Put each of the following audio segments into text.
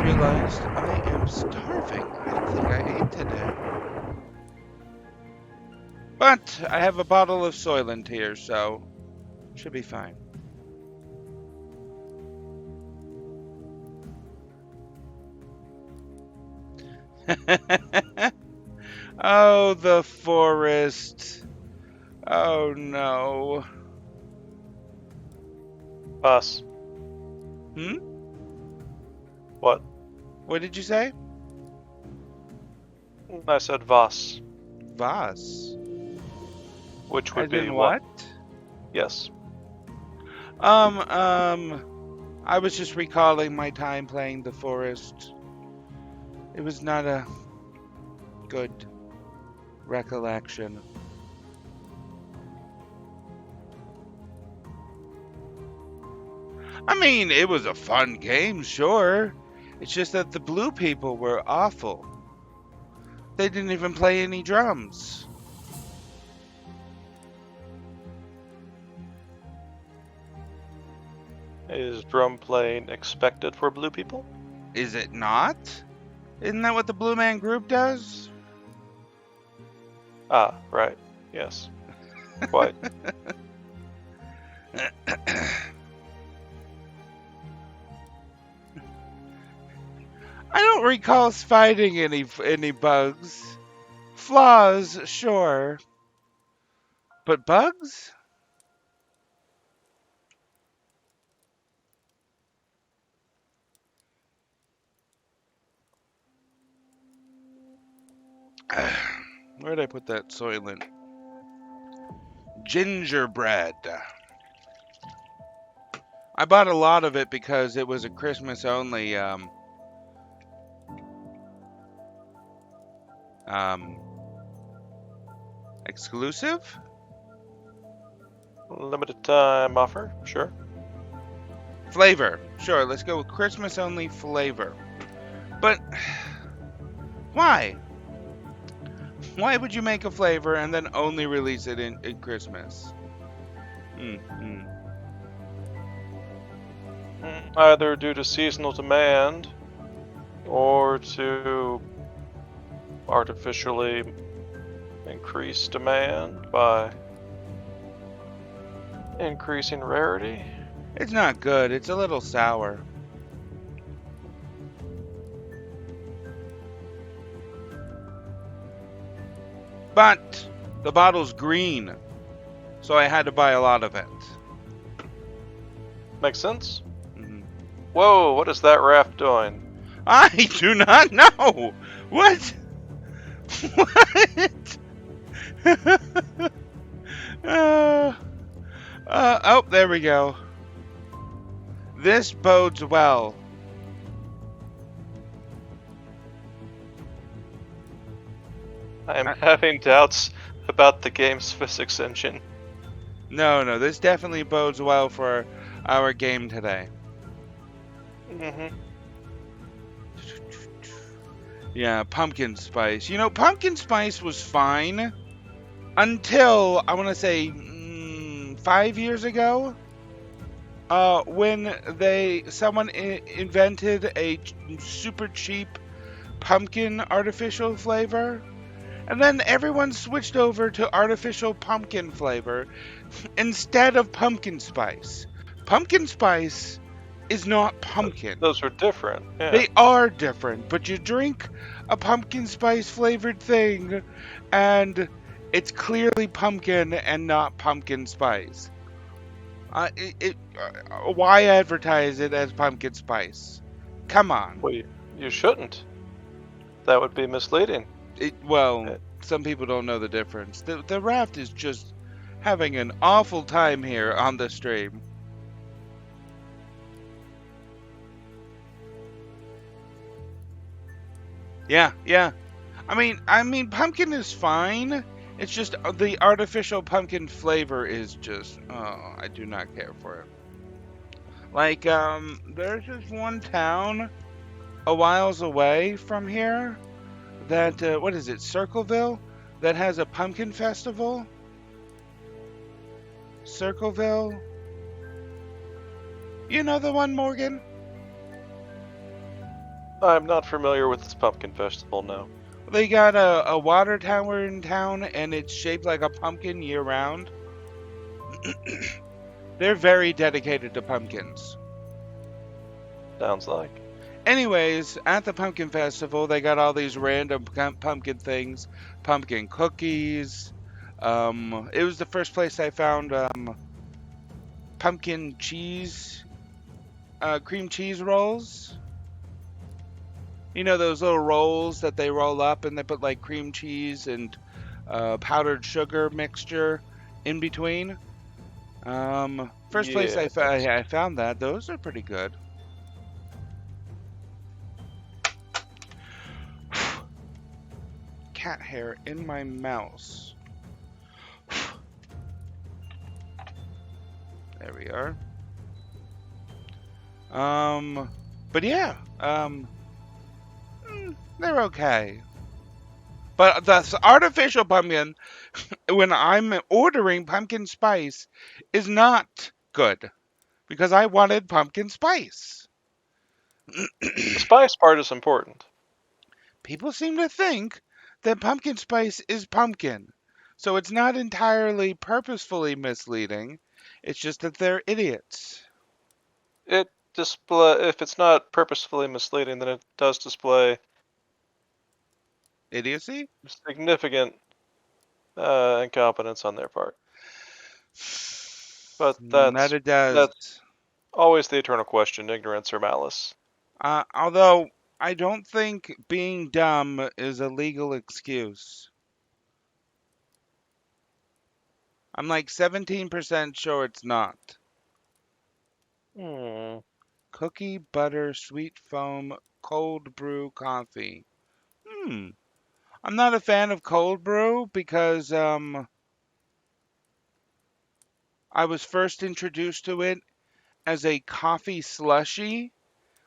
just realized I am starving. I don't think I ate today. But I have a bottle of Soylent here, so should be fine. Oh, the forest. Oh no. Us. Hmm? What? What did you say? I said Voss. Voss. Which would As be in what? Yes. I was just recalling my time playing the forest. It was not a good recollection. I mean, it was a fun game, sure. It's just that the blue people were awful. They didn't even play any drums. Is drum playing expected for blue people? Is it not? Isn't that what the Blue Man Group does? Ah, right. Yes. Quite. I don't recall fighting any bugs. Flaws, sure. But bugs? Where'd I put that Soylent? Gingerbread. I bought a lot of it because it was a Christmas only exclusive? Limited time offer, sure. Flavor. Sure, let's go with Christmas only flavor. But why? Why would you make a flavor and then only release it in Christmas? Either due to seasonal demand or to artificially increase demand by increasing rarity. It's not good. It's a little sour. But the bottle's green, so I had to buy a lot of it. Makes sense? Mhm. Whoa, what is that raft doing? I do not know. What? What? Oh, there we go. This bodes well. I am having doubts about the game's physics engine. No, this definitely bodes well for our game today. Mm-hmm. Yeah, pumpkin spice. You know, pumpkin spice was fine until, I want to say, 5 years ago, when someone invented a super cheap pumpkin artificial flavor, and then everyone switched over to artificial pumpkin flavor instead of pumpkin spice. Pumpkin spice is not pumpkin. Those are different. Yeah. They are different, but you drink a pumpkin spice flavored thing, and it's clearly pumpkin and not pumpkin spice. Why advertise it as pumpkin spice? Come on. Well, you shouldn't. That would be misleading. Some people don't know the difference. The raft is just having an awful time here on the stream. Yeah. I mean, pumpkin is fine. It's just the artificial pumpkin flavor is just, oh, I do not care for it. Like, there's just one town a whiles away from here that, what is it, Circleville? That has a pumpkin festival? Circleville? You know the one, Morgan? I'm not familiar with this pumpkin festival, no. They got a water tower in town, and it's shaped like a pumpkin year round. They're very dedicated to pumpkins. Sounds like. Anyways, at the pumpkin festival, they got all these random pumpkin things, pumpkin cookies. It was the first place I found pumpkin cheese, cream cheese rolls. You know those little rolls that they roll up and they put like cream cheese and powdered sugar mixture in between. First place Yeah. I found that. Those are pretty good. Cat hair in my mouse. There we are. But yeah, they're okay. But the artificial pumpkin, when I'm ordering pumpkin spice, is not good because I wanted pumpkin spice. The spice part is important. People seem to think that pumpkin spice is pumpkin, so it's not entirely purposefully misleading. It's just that they're idiots. It display if it's not purposefully misleading, then it does display Idiocy? significant incompetence on their part. But That it does. that's always the eternal question: ignorance or malice. Although I don't think being dumb is a legal excuse. I'm like 17% sure it's not. Hmm. Cookie, butter, sweet foam, cold brew coffee. I'm not a fan of cold brew because I was first introduced to it as a coffee slushy.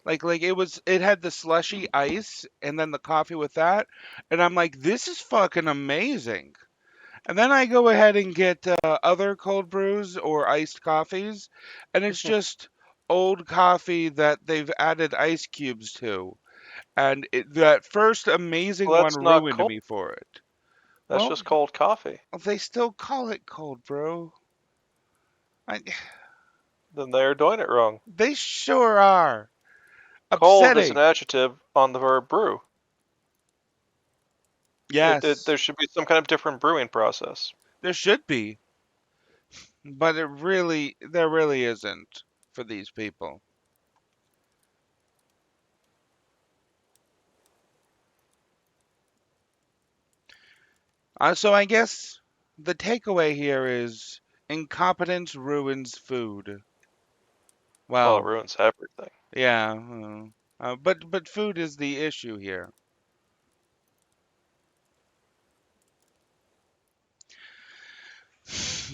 Like it had the slushy ice and then the coffee with that, and I'm like, this is fucking amazing. And then I go ahead and get other cold brews or iced coffees, and it's just old coffee that they've added ice cubes to. And that first amazing Well, one that's not ruined cold. me for it. That's Well, just cold coffee. they still call it cold brew. I, Then they're doing it wrong. they sure are. Cold is an Upsetting. adjective on the verb brew. Yes, There should be some kind of different brewing process. there should be, but there really isn't for these people. So I guess the takeaway here is incompetence ruins food. Well, it Well, ruins everything. yeah, but food is the issue here.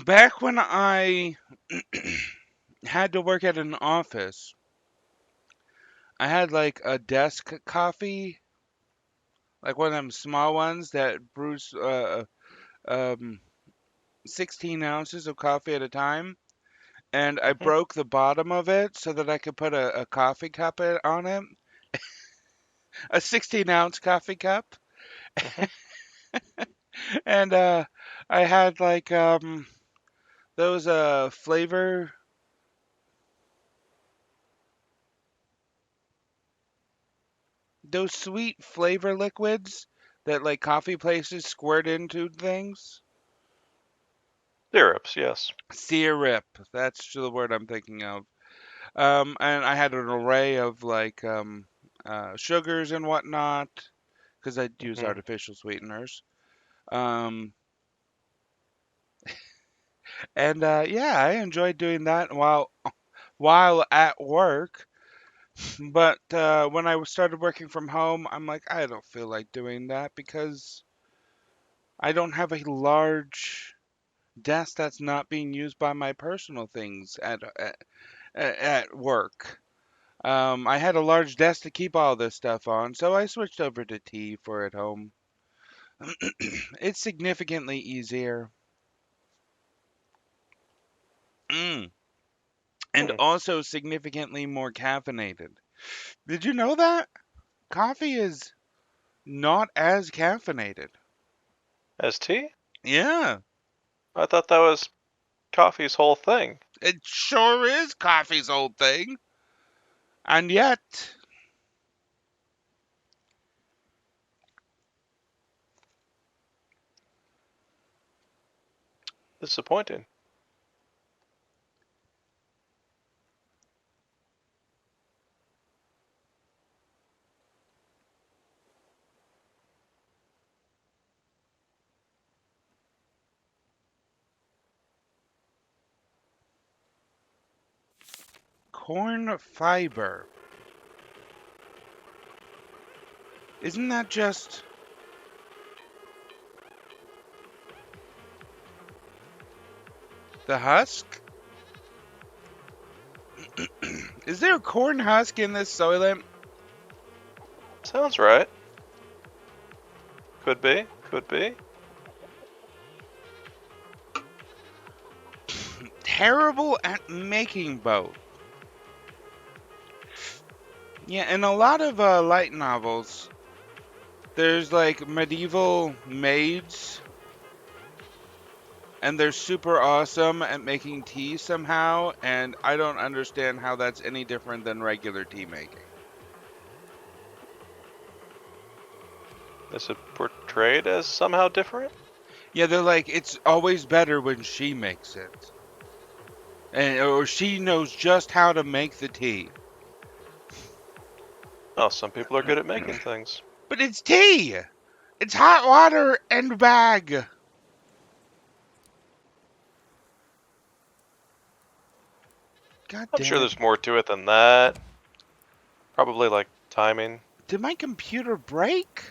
Back when I had to work at an office, I had like a desk coffee, like one of them small ones that brews um, 16 ounces of coffee at a time. And I Hmm. broke the bottom of it so that I could put a coffee cup on it, a 16-ounce coffee cup. Hmm. And I had like those flavor those sweet flavor liquids that like coffee places squirt into things. Syrups, yes. Syrup, that's the word I'm thinking of. And I had an array of like sugars and whatnot because I'd use Hmm. artificial sweeteners. Um, and yeah, I enjoyed doing that while at work. But when I started working from home, I'm like, I don't feel like doing that because I don't have a large desk that's not being used by my personal things at work. I had a large desk to keep all this stuff on, so I switched over to tea for at home. It's significantly easier. Mm. And Hmm. also significantly more caffeinated. Did you know that? coffee is not as caffeinated. As tea? Yeah, I thought that was coffee's whole thing. it sure is coffee's old thing. And yet, Disappointing. corn fiber. Isn't that just the husk? Is there a corn husk in this Soylent? Sounds right. Could be. Could be. Terrible at making both. Yeah, in a lot of light novels, there's like medieval maids, and they're super awesome at making tea somehow, and I don't understand how that's any different than regular tea making. Is it portrayed as somehow different? Yeah, they're like, it's always better when she makes it. Or she knows just how to make the tea. Oh, some people are good at making things. But it's tea! It's hot water and bag! God I'm damn sure it. there's more to it than that. Probably like timing. Did my computer break?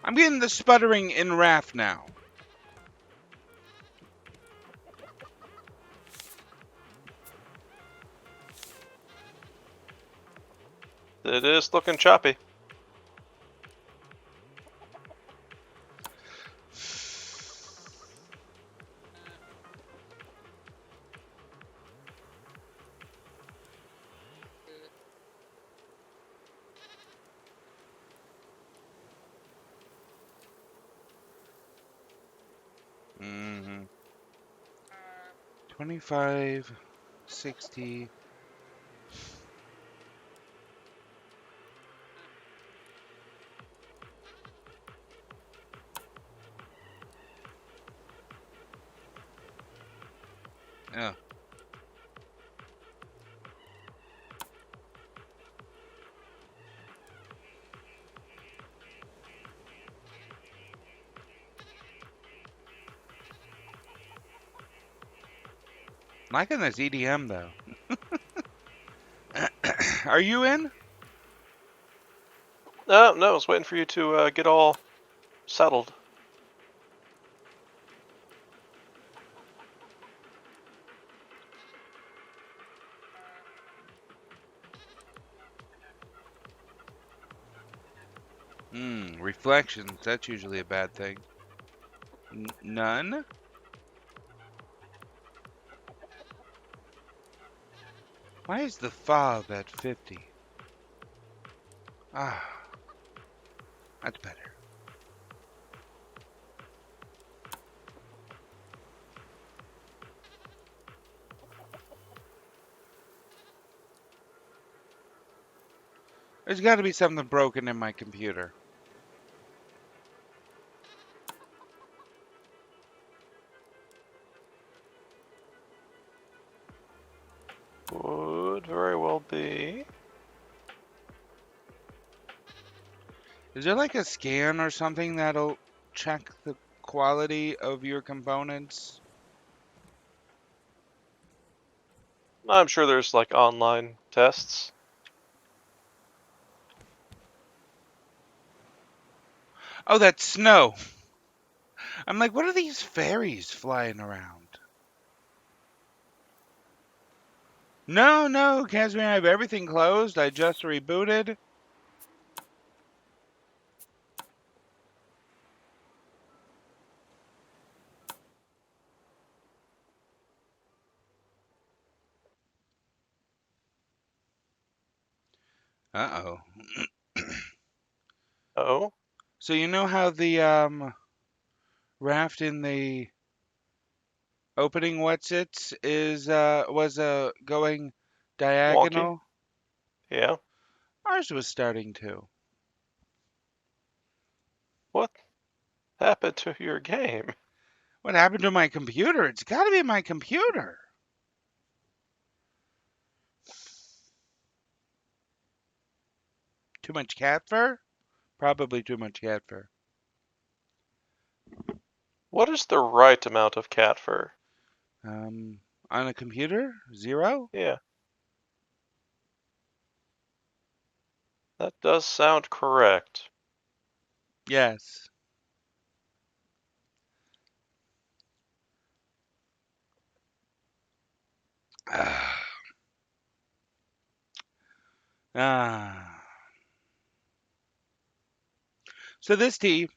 I'm getting the sputtering in Raft now. It is looking choppy. Mm-hmm. 25, 60. Oh. Liking this EDM though. Are you in? No, I was waiting for you to get all settled. Reflections. That's usually a bad thing. None? Why is the fob at 50? Ah, that's better. There's got to be something broken in my computer. Would very well be. Is there like a scan or something that'll check the quality of your components? I'm sure there's like online tests. Oh, that's snow. I'm like, what are these fairies flying around? No, Casimir, I have everything closed. I just rebooted. Uh-oh. Oh? So you know how the raft in the opening what's-its is was going Wonky? diagonal? Yeah. Ours was starting to. What happened to your game? What happened to my computer? It's got to be my computer. Too much cat fur? Probably too much cat fur. What is the right amount of cat fur? Um, on a computer? 0? Yeah. That does sound correct. Yes. Ah. So this tea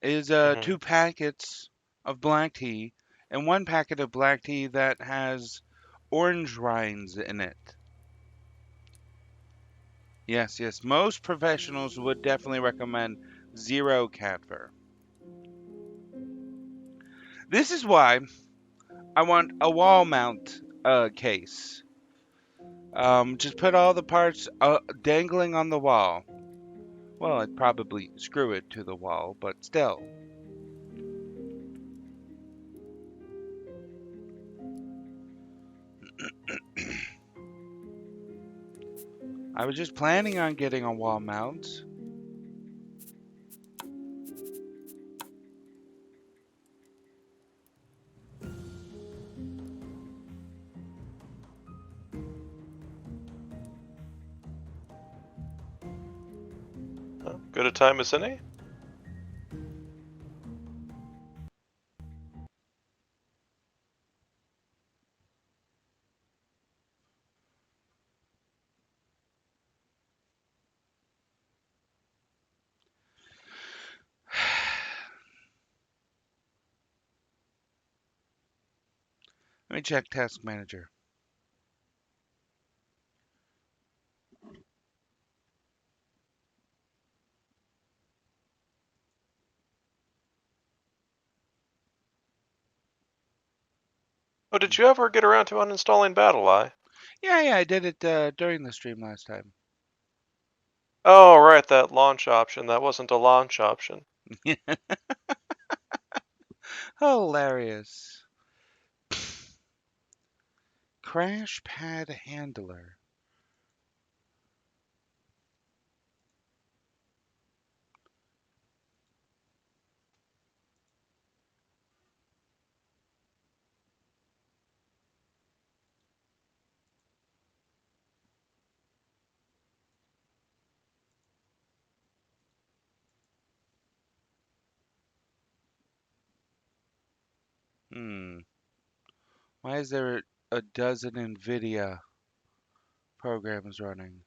is Mm-hmm. 2 packets of black tea and 1 packet of black tea that has orange rinds in it. Yes, yes. Most professionals would definitely recommend 0 cat fur. This is why I want a wall mount case. Just put all the parts dangling on the wall. Well, I'd probably screw it to the wall, but still. I was just planning on getting a wall mount. Good a time as any? Let me check Task Manager. Oh, did you ever get around to uninstalling BattleEye? Yeah, I did it during the stream last time. Oh, right, that launch option. That wasn't a launch option. Hilarious. Crash pad handler. Hmm. Why is there a dozen NVIDIA programs running?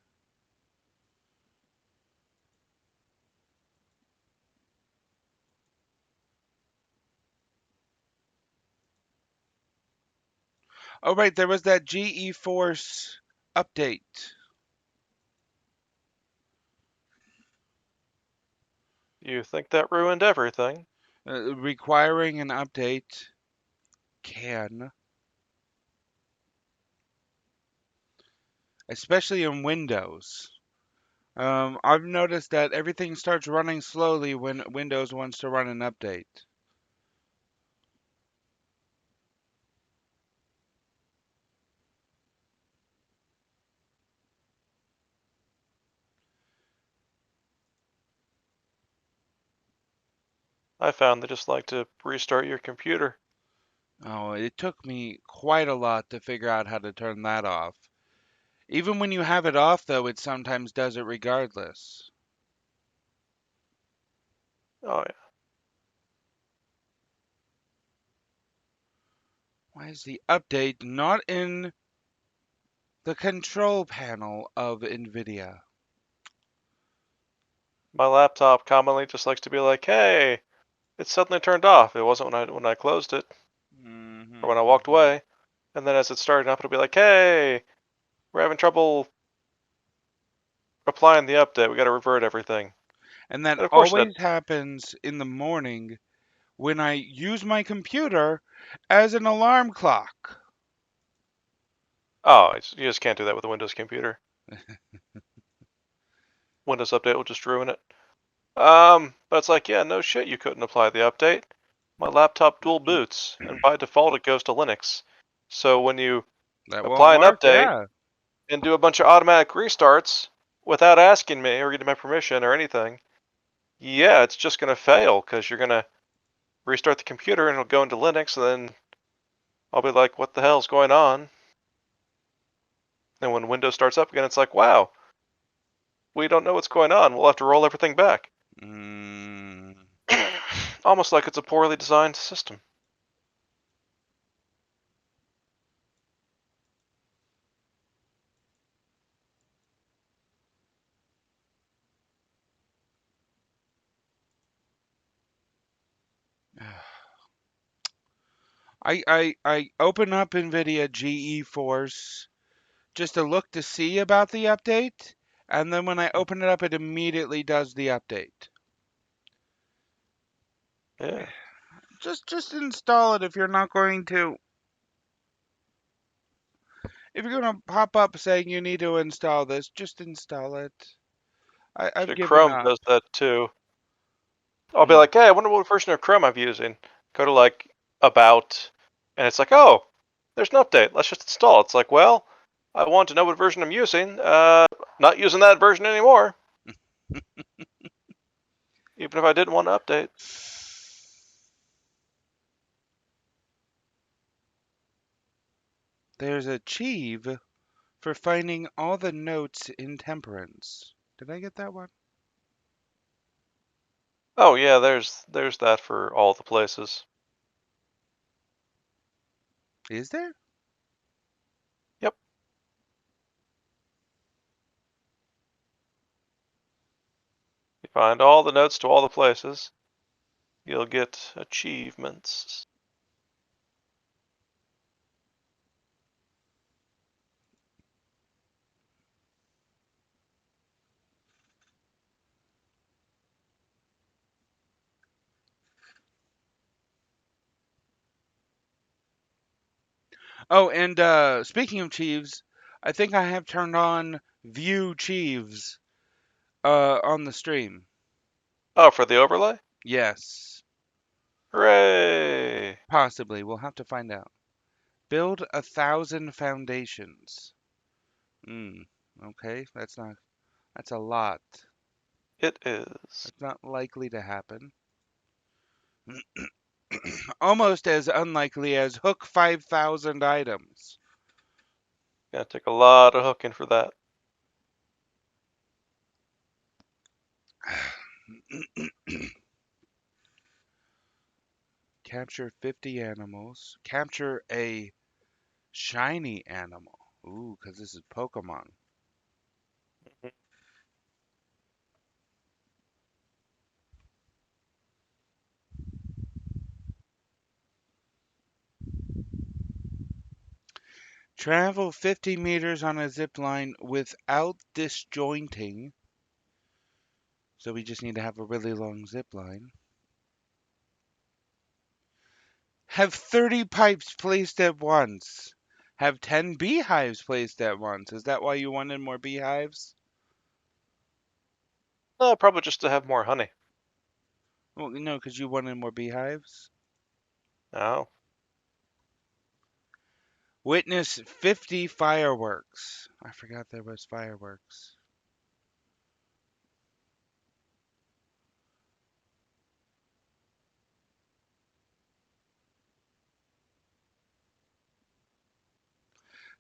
Oh, right, there was that GE Force update. You think that ruined everything? Requiring an update can, especially in Windows. I've noticed that everything starts running slowly when Windows wants to run an update. I found they just like to restart your computer. Oh, it took me quite a lot to figure out how to turn that off. Even when you have it off, though, it sometimes does it regardless. Oh, yeah. Why is the update not in the control panel of NVIDIA? My laptop commonly just likes to be like, hey, it suddenly turned off. It wasn't when I closed it or when I walked Mm-hmm. away. And then as it started up, it'll be like, hey. We're having trouble applying the update. We got to revert everything. And that And of course that. always happens in the morning when I use my computer as an alarm clock. Oh, you just can't do that with a Windows computer. Windows update will just ruin it. But it's like, yeah, no shit, you couldn't apply the update. My laptop dual boots, and by default it goes to Linux. So when you That won't apply an work, update yeah. and do a bunch of automatic restarts without asking me or getting my permission or anything, yeah, it's just gonna fail because you're gonna restart the computer and it'll go into Linux, and then I'll be like, what the hell's going on? And when Windows starts up again, it's like, wow, we don't know what's going on. We'll have to roll everything back. Mm. Almost like it's a poorly designed system. I open up NVIDIA GeForce just to look to see about the update, and then when I open it up, it immediately does the update. Yeah. Just install it if you're not going to. If you're going to pop up saying you need to install this, just install it. I've Actually, given Chrome up. does that too. I'll be Hmm. like, hey, I wonder what version of Chrome I'm using. Go to like about, and it's like, oh, there's an update. Let's just install it. It's like, well, I want to know what version I'm using. Not using that version anymore. Even if I didn't want to update. There's achieve for finding all the notes in temperance. Did I get that one? Oh yeah, there's that for all the places. Is there? Yep. You find all the notes to all the places. You'll get achievements. Oh, and speaking of Chiefs, I think I have turned on View Chiefs on the stream. Oh, for the overlay? Yes, Hooray! possibly. We'll have to find out. Build 1,000 foundations. Hmm. Okay, that's a lot. It is. That's not likely to happen. Almost as unlikely as hook 5,000 items. Gonna take a lot of hooking for that. Capture 50 animals. Capture a shiny animal. Ooh, because this is Pokemon. Travel 50 meters on a zip line without disjointing. So we just need to have a really long zip line. Have 30 pipes placed at once. Have 10 beehives placed at once. Is that why you wanted more beehives? Probably just to have more honey. Well, no, because you wanted more beehives. Oh. Witness 50 fireworks. I forgot there was fireworks.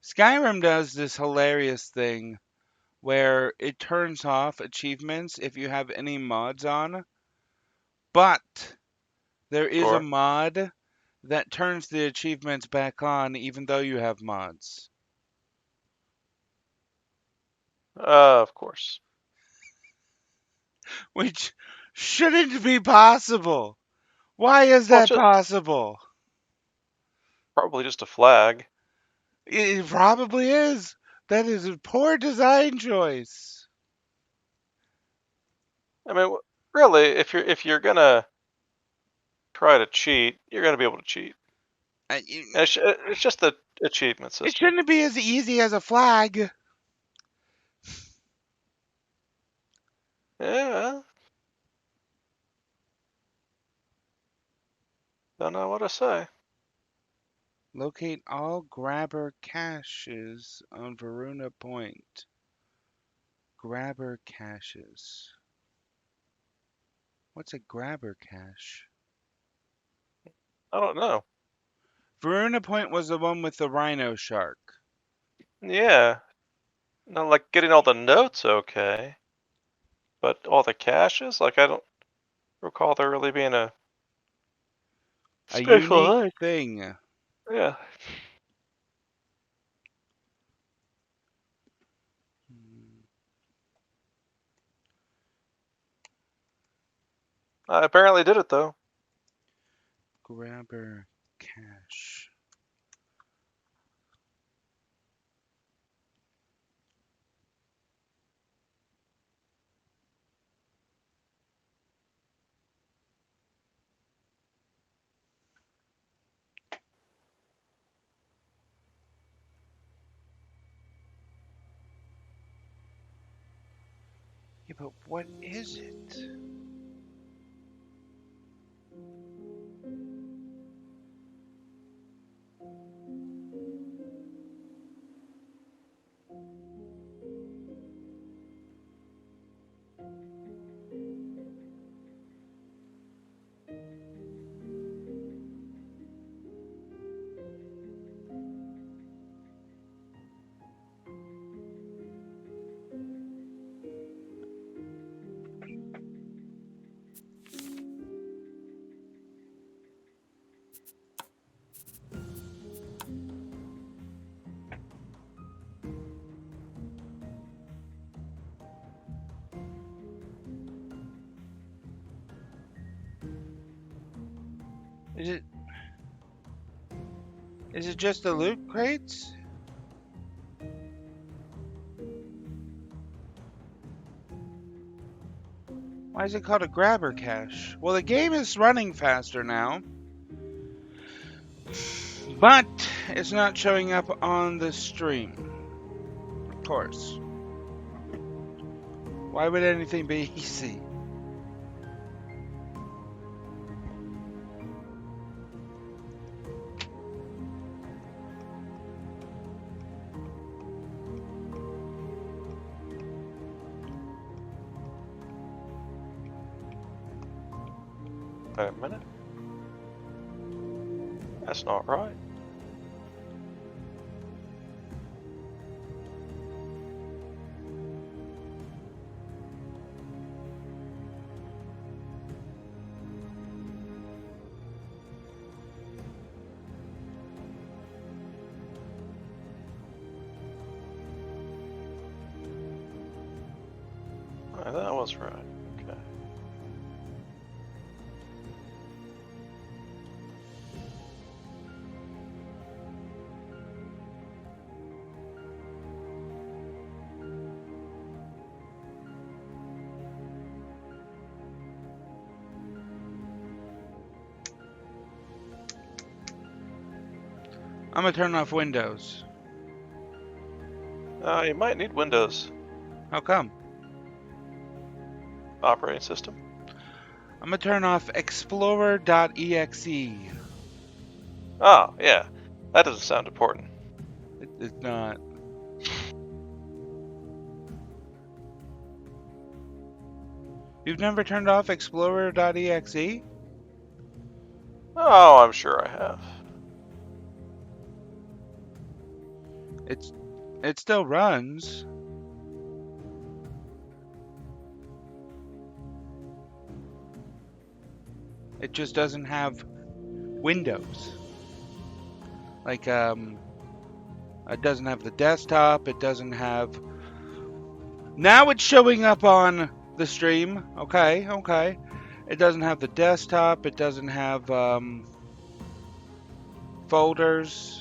Skyrim does this hilarious thing where it turns off achievements if you have any mods on, but there is a Sure. mod that turns the achievements back on even though you have mods. Of course. Which shouldn't be possible. Why is Well, it's that just possible? probably just a flag. It probably is, That is a poor design choice. I mean, really, if you're gonna try to cheat, you're gonna be able to cheat. It's just the achievement system. It shouldn't be as easy as a flag. Yeah. Don't know what to say. Locate all grabber caches on Varuna Point. Grabber caches. What's a grabber cache? I don't know. Varuna Point was the one with the rhino shark. Yeah. No, like getting all the notes, okay. But all the caches? Like, I don't recall there really being a special unique thing. Yeah. I apparently did it, though. Grabber cache. Yeah, but what is it? Is it just the loot crates? Why is it called a grabber cache? Well, the game is running faster now, but it's not showing up on the stream. Of course. Why would anything be easy? Wait a minute. That's not right. Alright, that was right. Okay. I'm gonna turn off Windows. You might need Windows How come? operating system. I'm gonna turn off Explorer.exe. Oh, yeah. That doesn't sound important. It's not. You've never turned off Explorer.exe? Oh, I'm sure I have. It still runs. It just doesn't have Windows. Like, it doesn't have the desktop. It doesn't have... Now it's showing up on the stream. Okay, okay. It doesn't have the desktop. It doesn't have, folders.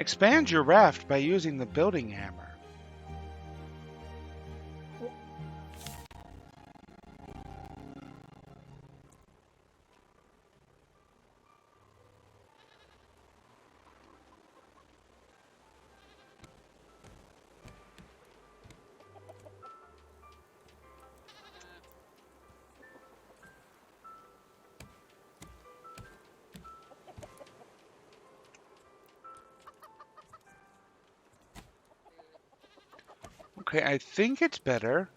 Expand your raft by using the building hammer. Okay, I think it's better.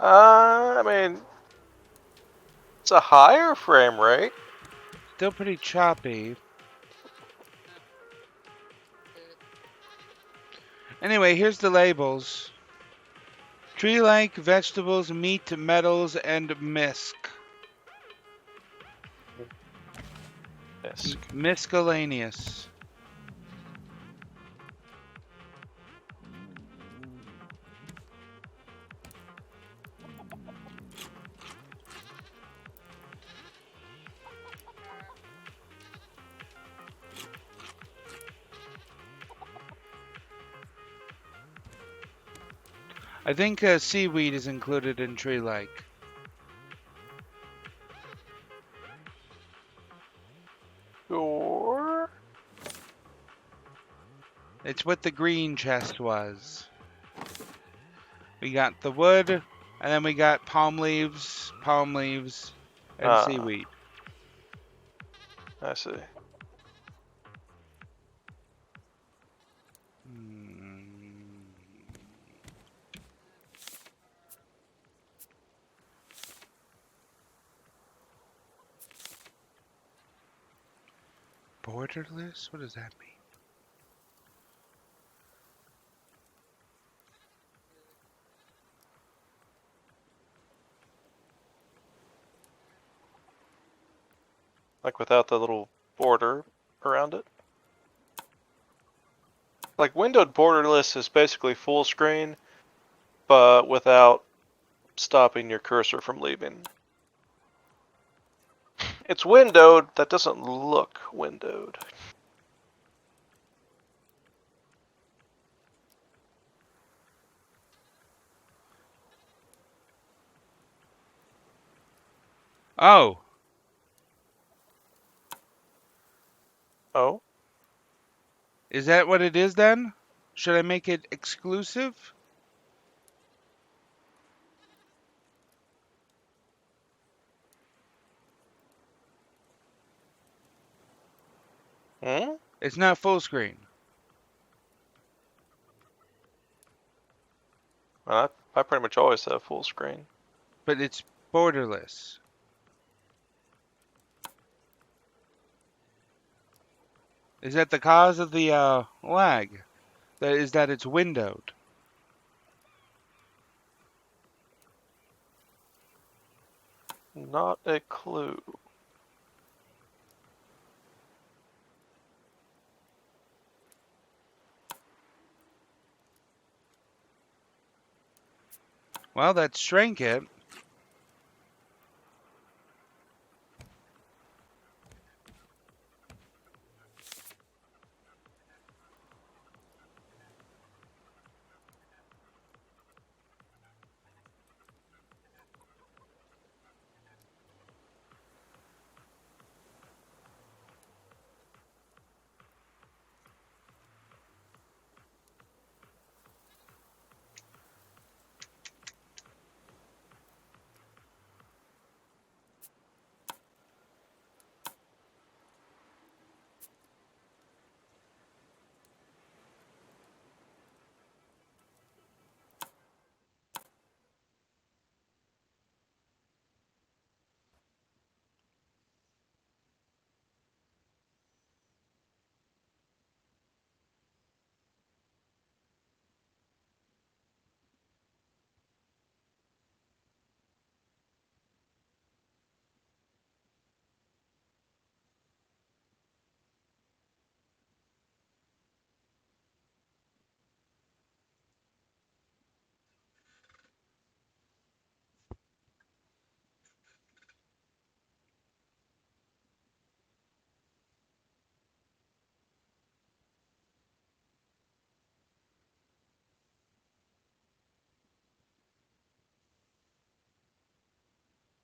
I mean, it's a higher frame rate. Still pretty choppy. Anyway, here's the labels. Tree-like, vegetables, meat, metals, and misc. Yes. Miscellaneous. I think seaweed is included in tree-like. Sure. It's what the green chest was. We got the wood, and then we got palm leaves, and seaweed. I see. Borderless? What does that mean? Like without the little border around it. Like windowed borderless is basically full screen, but without stopping your cursor from leaving. It's windowed, that doesn't look windowed. Oh. Oh? Is that what it is then? Should I make it exclusive? Hmm? It's not full screen. I pretty much always have full screen. But it's borderless. Is that the cause of the lag? That is that it's windowed. Not a clue. Well, that shrank it.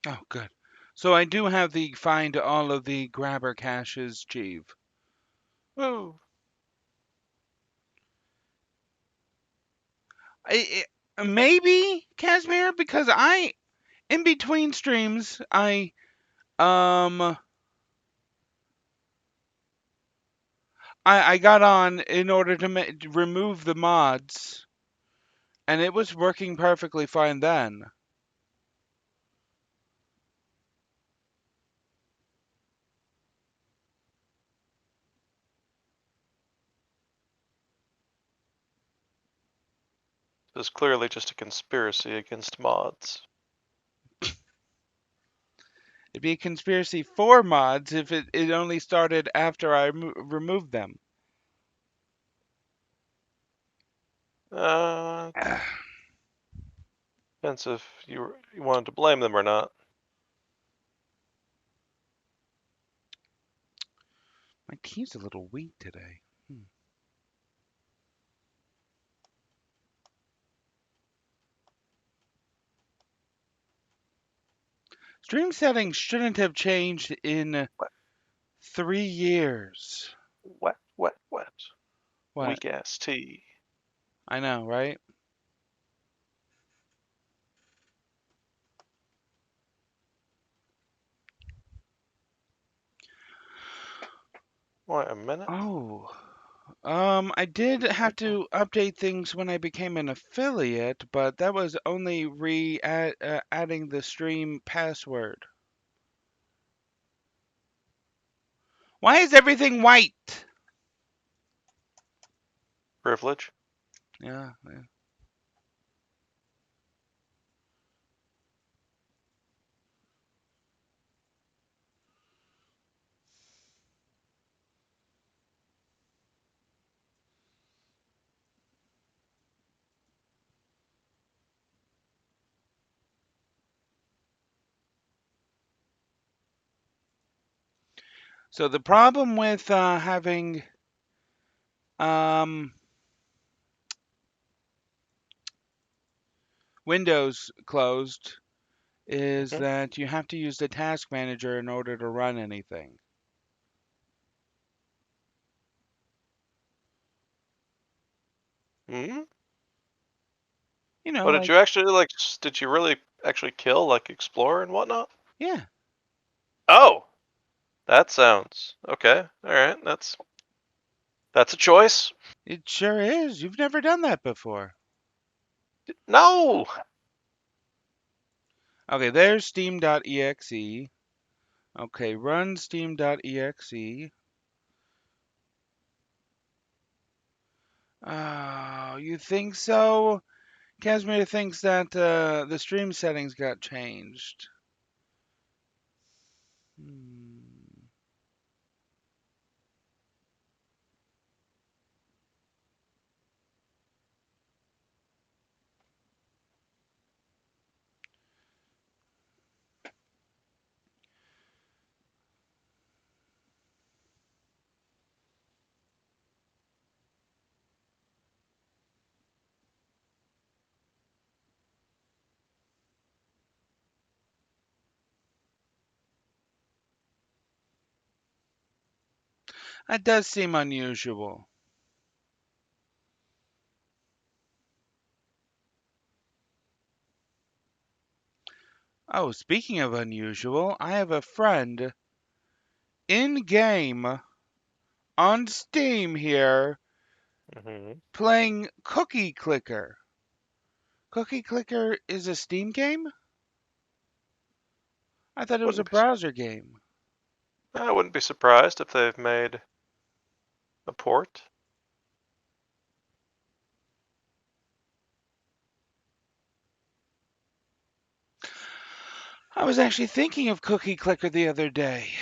Oh, good. So I do have the find all of the grabber caches, Jeeve. Woo! Maybe Casimir, because in between streams, um I got on in order to remove the mods, and it was working perfectly fine then. It was clearly just a conspiracy against mods. It'd be a conspiracy for mods if it only started after I removed them. Depends if you wanted to blame them or not. My tea's a little weak today. Stream settings shouldn't have changed in Wet, 3 years. wet, wet, wet. What? Weak ass tea. I know, right? Wait a minute. Oh. I did have to update things when I became an affiliate, but that was only adding the stream password. Why is everything white? Privilege. Yeah. So the problem with having Windows closed is Mm-hmm. that you have to use the task manager in order to run anything. Hmm? You know, But did like, you actually did you really actually kill, explore and whatnot? yeah, Oh! That sounds okay. Alright, that's a choice. it sure is. You've never done that before. No! Okay, there's steam.exe. Okay, run steam.exe. Oh, you think so? Casimir thinks that the stream settings got changed. Hmm. That does seem unusual. Oh, speaking of unusual, I have a friend in game on Steam here Mm-hmm. playing Cookie Clicker. Cookie Clicker is a Steam game? I thought it was a Wouldn't be browser game. I wouldn't be surprised if they've made a port. I was actually thinking of Cookie Clicker the other day.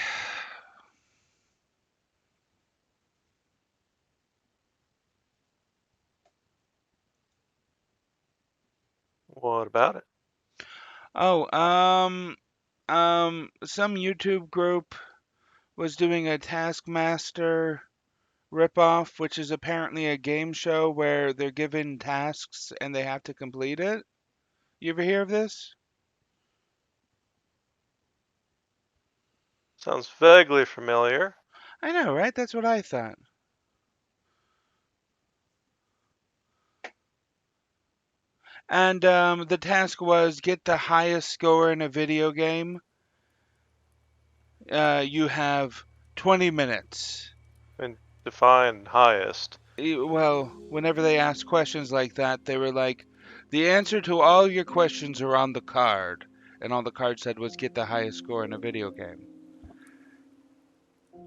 What about it? Oh, some YouTube group was doing a Taskmaster ripoff, which is apparently a game show where they're given tasks and they have to complete it. You ever hear of this? Sounds vaguely familiar. I know, right? That's what I thought. And the task was get the highest score in a video game. You have 20 minutes. And define highest. Well, whenever they asked questions like that, they were like, the answer to all your questions are on the card. And all the card said was get the highest score in a video game.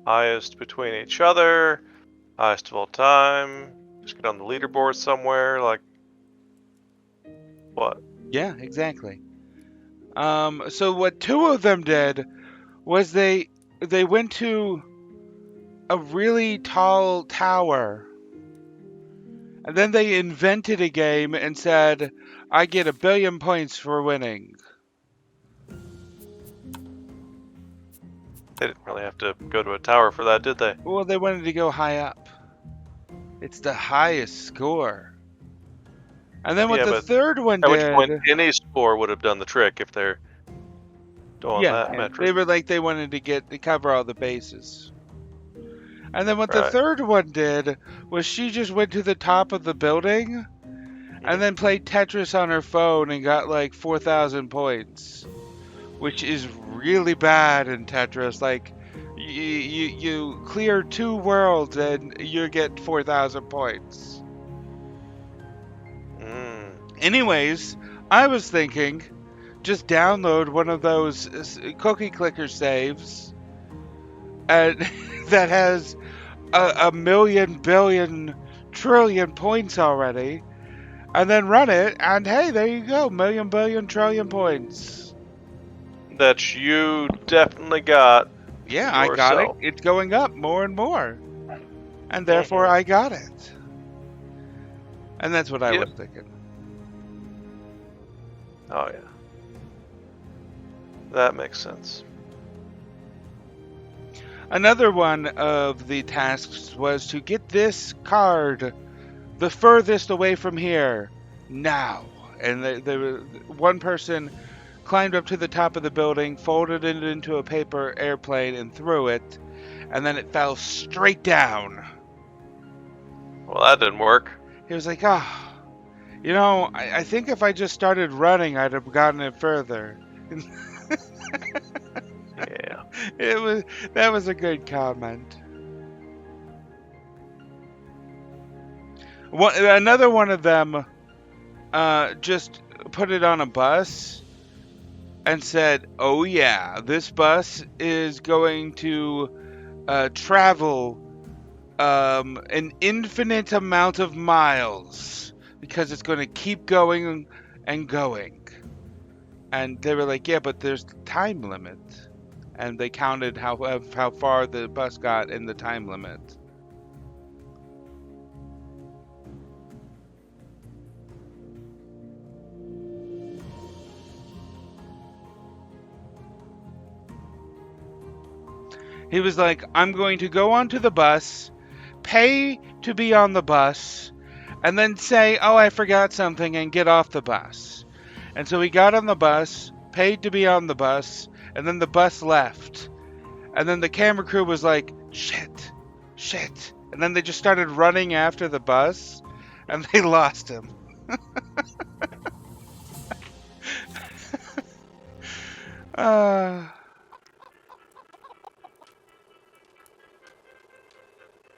Highest between each other. Highest of all time. Just get on the leaderboard somewhere. Like, what? Yeah, exactly. So what two of them did was they went to a really tall tower, and then they invented a game and said, I get 1 billion points for winning. They didn't really have to go to a tower for that, did they? Well, they wanted to go high up. It's the highest score. And then what Yeah, the but third one at which point did... any score would have done the trick if they're doing that metric. They were like, they wanted to cover all the bases. And then what the Right. third one did was she just went to the top of the building and then played Tetris on her phone and got like 4,000 points, which is really bad in Tetris. Like, you clear 2 worlds and you get 4,000 points. Anyways, I was thinking, just download one of those cookie clicker saves and that has a million, billion, trillion points already, and then run it, and hey, there you go, million, billion, trillion points. That you definitely got. Yeah, yourself. I got it. It's going up more and more, and therefore I got it. And that's what I was thinking. Oh yeah, that makes sense. Another one of the tasks was to get this card the furthest away from here now. And one person climbed up to the top of the building, folded it into a paper airplane, and threw it. And then it fell straight down. Well, that didn't work. He was like, I think if I just started running, I'd have gotten it further. Yeah. That was a good comment. Another one of them just put it on a bus and said, oh yeah, this bus is going to travel an infinite amount of miles because it's going to keep going and going. And they were like, yeah, but there's a time limit. And they counted how far the bus got in the time limit. He was like, I'm going to go onto the bus, pay to be on the bus, and then say, oh, I forgot something, and get off the bus. And so he got on the bus, paid to be on the bus, and then the bus left. And then the camera crew was like, shit. And then they just started running after the bus, and they lost him.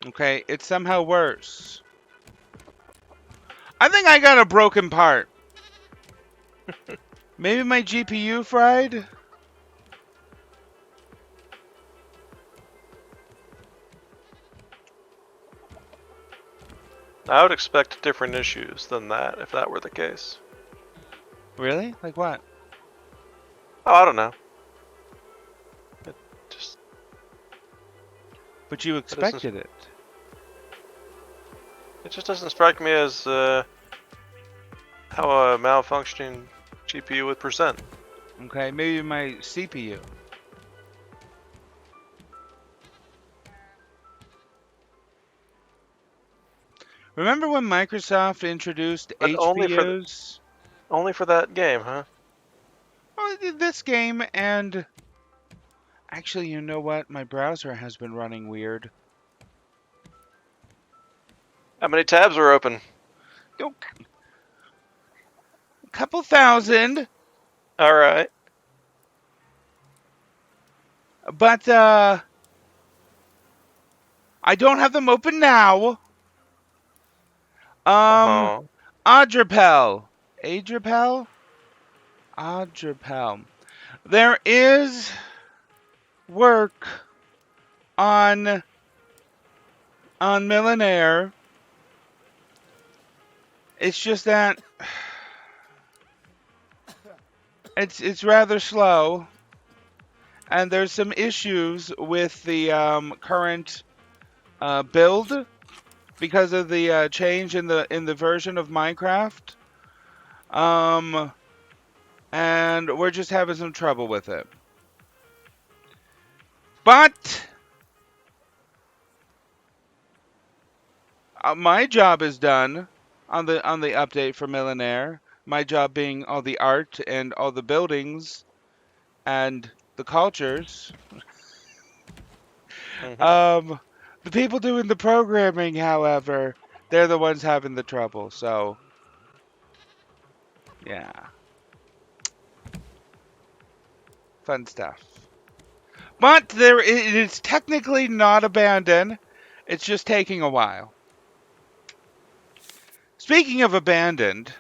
Okay, it's somehow worse. I think I got a broken part. Maybe my GPU fried? I would expect different issues than that if that were the case. Really? Like what? Oh, I don't know. But you expected it. It just doesn't strike me as how a malfunctioning GPU would present. Okay, maybe my CPU. Remember when Microsoft introduced But HPUs? Only for that game, huh? Well, this game and Actually, you know what? My browser has been running weird. How many tabs are open? A couple thousand, All right. but I don't have them open now. Uh-huh. Adripel. Adripel? Adripel. There is work on Millionaire. It's just that it's rather slow, and there's some issues with the current build because of the change in the version of Minecraft. And we're just having some trouble with it. But my job is done on the update for Millionaire. My job being all the art and all the buildings and the cultures. Mm-hmm. The people doing the programming, however, they're the ones having the trouble. So, yeah, fun stuff. But it is technically not abandoned. It's just taking a while. Speaking of abandoned,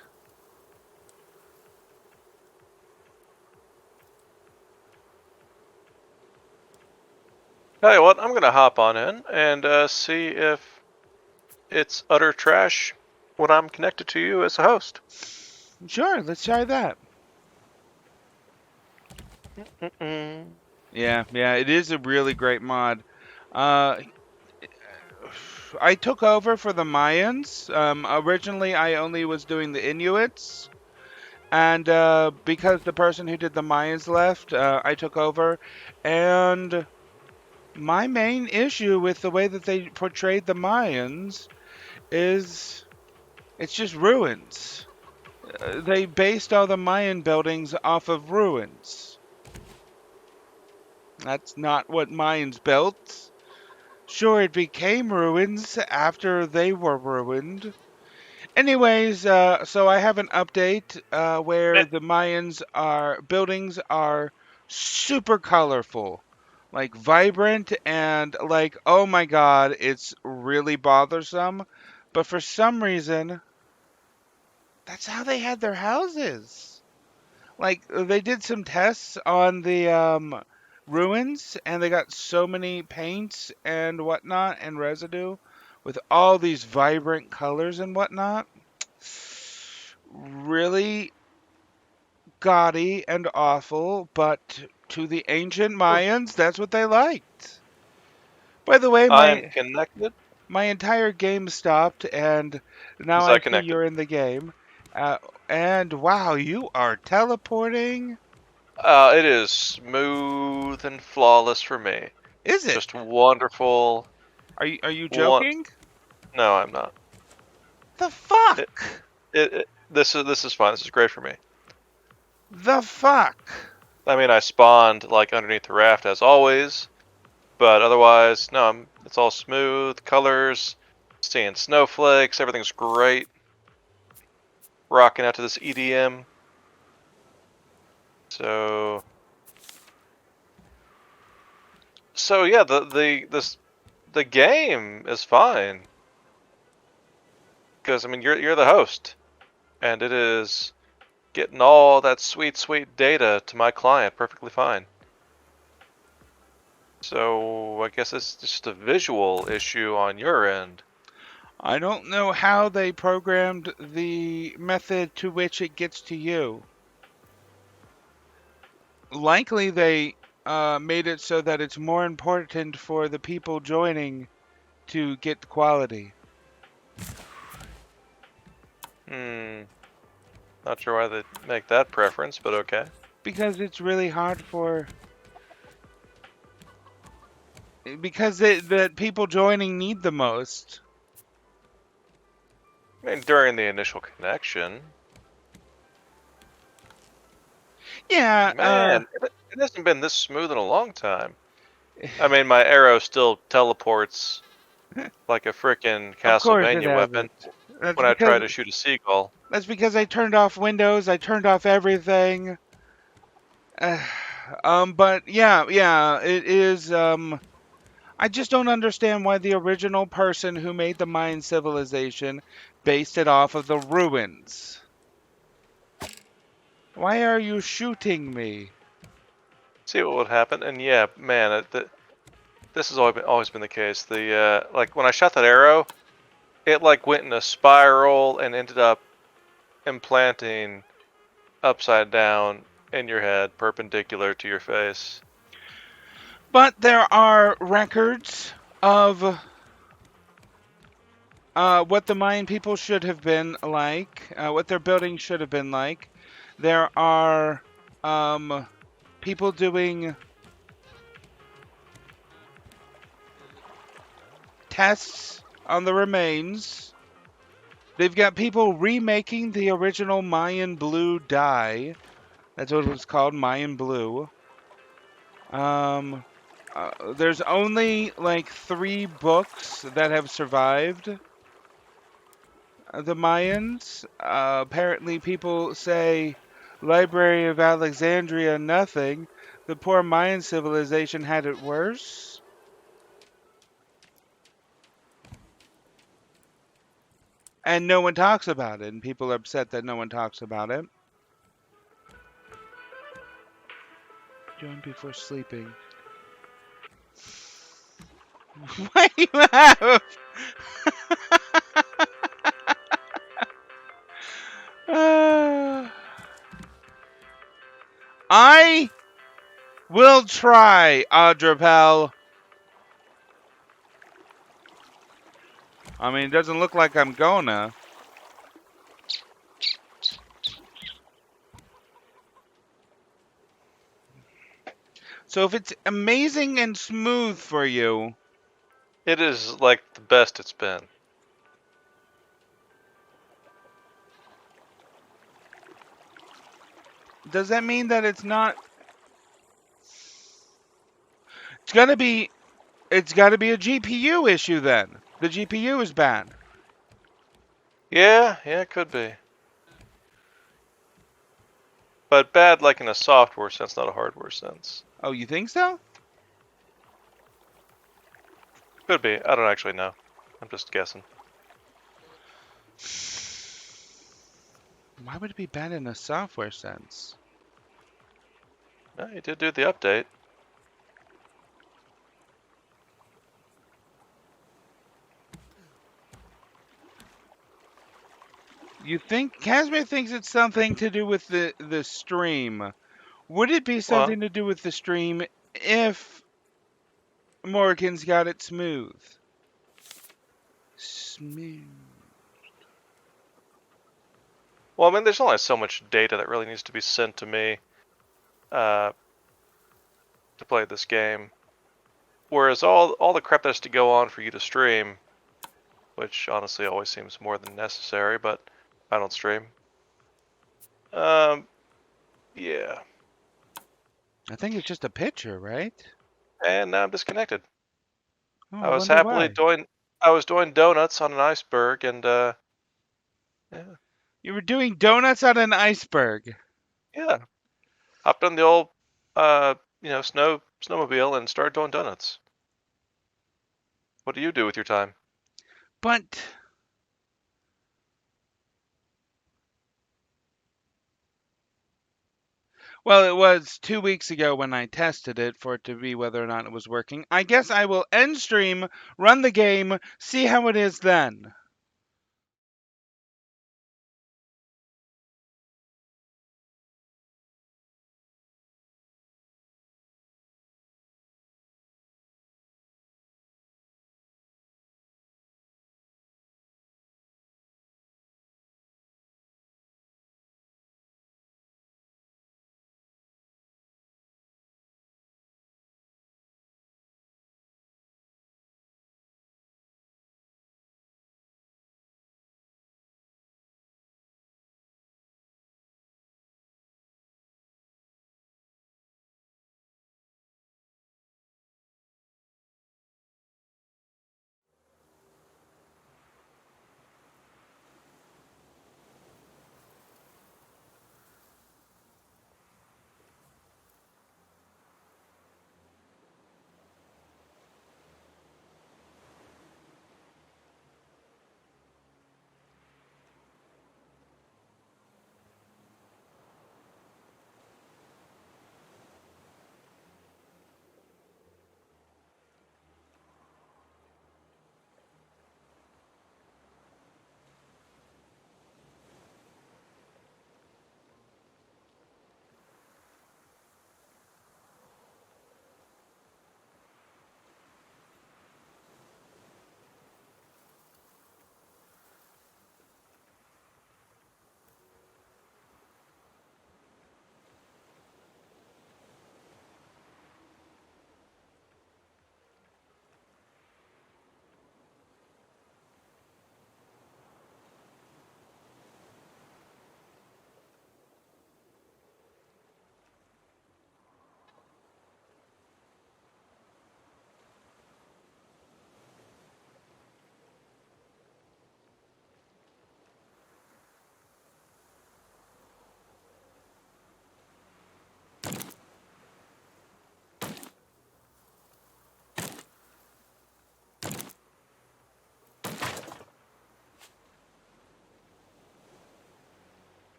Tell you what, I'm gonna hop on in and see if it's utter trash when I'm connected to you as a host. sure, let's try that. Mm-mm. Yeah, it is a really great mod. Uh, I took over for the Mayans. Originally, I only was doing the Inuits, and because the person who did the Mayans left, I took over. And my main issue with the way that they portrayed the Mayans is it's just ruins. They based all the Mayan buildings off of ruins. That's not what Mayans built. Sure, it became ruins after they were ruined. Anyways, so I have an update where the Mayans are buildings are super colorful, like vibrant and like oh my god, it's really bothersome. But for some reason, that's how they had their houses. Like they did some tests on the ruins, and they got so many paints and whatnot and residue with all these vibrant colors and whatnot. Really gaudy and awful, but to the ancient Mayans, that's what they liked. By the way, I'm connected. my entire game stopped, and now Is I that see connected? you're in the game. And wow, you are teleporting. It is smooth and flawless for me. Is it? Just wonderful. Are you One. joking? No, I'm not. The It, fuck? this is fine. This is great for me. The fuck? I mean, I spawned like underneath the raft as always, but otherwise, no. It's all smooth colors. Seeing snowflakes. Everything's great. Rocking out to this EDM. So yeah, the game is fine because I mean you're the host, and it is getting all that sweet data to my client perfectly fine. So I guess it's just a visual issue on your end. I don't know how they programmed the method to which it gets to you. Likely they made it so that it's more important for the people joining to get the quality. Hmm. Not sure why they make that preference, but okay. Because it's really hard for. Because the people joining need the most. I mean, during the initial connection, Yeah, man, It hasn't been this smooth in a long time. I mean, my arrow still teleports like a frickin' Of course it Castlevania weapon hasn't. That's when I try because to shoot a seagull. that's because I turned off Windows. I turned off everything. But yeah, it is. I just don't understand why the original person who made the Mayan civilization based it off of the ruins. Why are you shooting me? See what would happen, and yeah, man, this has always been the case. The like when I shot that arrow, it like went in a spiral and ended up implanting upside down in your head, perpendicular to your face. But there are records of what the Mayan people should have been like, what their buildings should have been like. There are people doing tests on the remains. They've got people remaking the original Mayan blue dye. That's what it was called, Mayan blue. There's only like 3 books that have survived the Mayans. Apparently, people say Library of Alexandria, nothing. The poor Mayan civilization had it worse. And no one talks about it, and people are upset that no one talks about it. Join before sleeping. Why do you have? I will try, Adrapel. I mean, it doesn't look like I'm gonna. So if it's amazing and smooth for you, It is like the best it's been. does that mean that it's not? It's gotta be. It's gotta be a GPU issue then. The GPU is bad. Yeah, it could be. But bad like in a software sense, not a hardware sense. Oh, you think so? Could be. I don't actually know. I'm just guessing. Why would it be bad in a software sense? No, you did do the update. You think Casimir thinks it's something to do with the stream? Would it be Well, something to do with the stream if Morgan's got it smooth? Smooth. well, I mean, there's only so much data that really needs to be sent to me to play this game. Whereas all the crap that has to go on for you to stream, which honestly always seems more than necessary, but I don't stream. Yeah. I think it's just a picture, right? And now I'm disconnected. Oh, I I was wonder happily why. doing donuts on an iceberg, and yeah, You were doing donuts on an iceberg. yeah, hopped on the old snowmobile and started doing donuts. What do you do with your time? But well, it was 2 weeks ago when I tested it for it to be whether or not it was working. I guess I will end stream, run the game, see how it is then.